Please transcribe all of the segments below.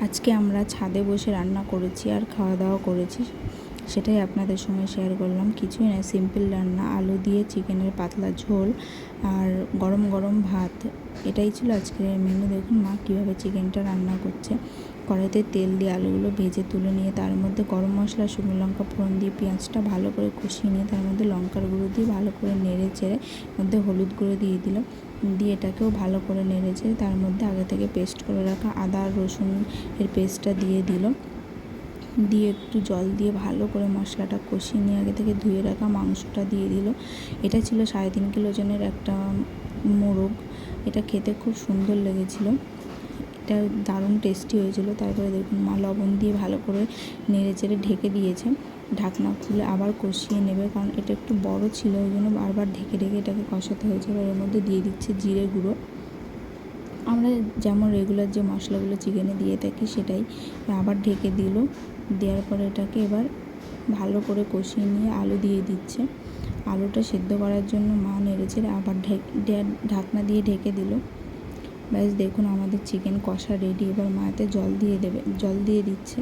আজকে আমরা ছাদে বসে রান্না করেছি আর খাওয়া দাওয়া করেছি, সেটাই আপনাদের সঙ্গে শেয়ার করলাম। কিছুই না, সিম্পল রান্না, আলু দিয়ে চিকেনের পাতলা ঝোল আর গরম গরম ভাত, এটাই ছিল আজকের মেনু। দেখুন মা কীভাবে চিকেনটা রান্না করছে। কড়াইতে তেল দিয়ে আলুগুলো ভেজে তুলে নিয়ে তার মধ্যে গরম মশলা, শুকনো লঙ্কা ফোড়ন দিয়ে পেঁয়াজটা ভালো করে কষিয়ে নিয়ে তার মধ্যে লঙ্কার গুঁড়ো দিয়ে ভালো করে নেড়ে চেড়ে মধ্যে হলুদ গুঁড়ো দিয়ে দিল, দিয়ে এটাকেও ভালো করে নেড়ে চেড়ে তার মধ্যে আগে থেকে পেস্ট করে রাখা আদা আর রসুন এর পেস্টটা দিয়ে দিল, দিয়ে একটু জল দিয়ে ভালো করে মশলাটা কষিয়ে নিয়ে আগে থেকে ধুয়ে রাখা মাংসটা দিয়ে দিল। এটা ছিল 3.5 কিলো ওজনের একটা মোরগ। এটা খেতে খুব সুন্দর লেগেছিল, এটা দারুণ টেস্টি হয়েছিল। তারপরে দেখুন মা লবণ দিয়ে ভালো করে নেড়ে চেড়ে ঢেকে দিয়েছে। ঢাকনা খুলে আবার কষিয়ে নেবে, কারণ এটা একটু বড় ছিল, ওই জন্য বারবার ঢেকে ঢেকে এটাকে কষাতে হয়েছে। এবার এর মধ্যে দিয়ে দিচ্ছে জিরে গুঁড়ো। আমরা যেমন রেগুলার যে মশলাগুলো চিকেনে দিয়ে থাকি সেটাই। আবার ঢেকে দিল, দেওয়ার পরে এটাকে এবার ভালো করে কষিয়ে নিয়ে আলু দিয়ে দিচ্ছে। আলুটা সিদ্ধ করার জন্য মা নেড়েছে, আবার ঢাকনা দিয়ে ঢেকে দিল। ব্যাস দেখুন আমাদের চিকেন কষা রেডি। এবার মাতে জল দিয়ে দিচ্ছে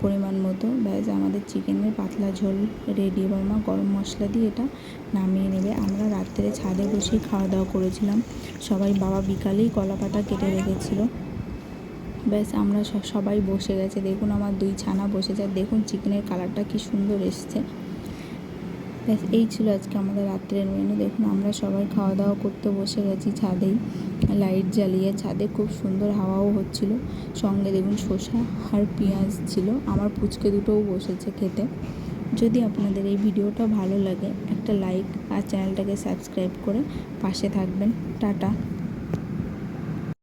পরিমাণ মতো। ব্যাস আমাদের চিকেনের পাতলা ঝোল রেডি। এবার মা গরম মশলা দিয়ে এটা নামিয়ে নেবে। আমরা রাত্রে ছাদে বসেই খাওয়া দাওয়া করেছিলাম সবাই। বাবা বিকালেই কলা পাতা কেটে রেখেছিল। ব্যাস আমরা সবাই বসে গেছে। দেখুন আমার 2 ছানা বসে যায়, দেখুন চিকেনের কালারটা কি সুন্দর এসছে। ব্যাস এই ছিল আজকে আমাদের রাত্রের মেনু। দেখুন আমরা সবাই খাওয়া দাওয়া করতে বসে গেছি ছাদেই, লাইট জ্বালিয়ে। ছাদে খুব সুন্দর হাওয়াও হচ্ছিল, সঙ্গে দেখুন শসা আর পেঁয়াজ ছিল। আমার পুচকে দুটোও বসেছে খেতে। যদি আপনাদের এই ভিডিওটা ভালো লাগে একটা লাইক আর চ্যানেলটাকে সাবস্ক্রাইব করে পাশে থাকবেন। টাটা।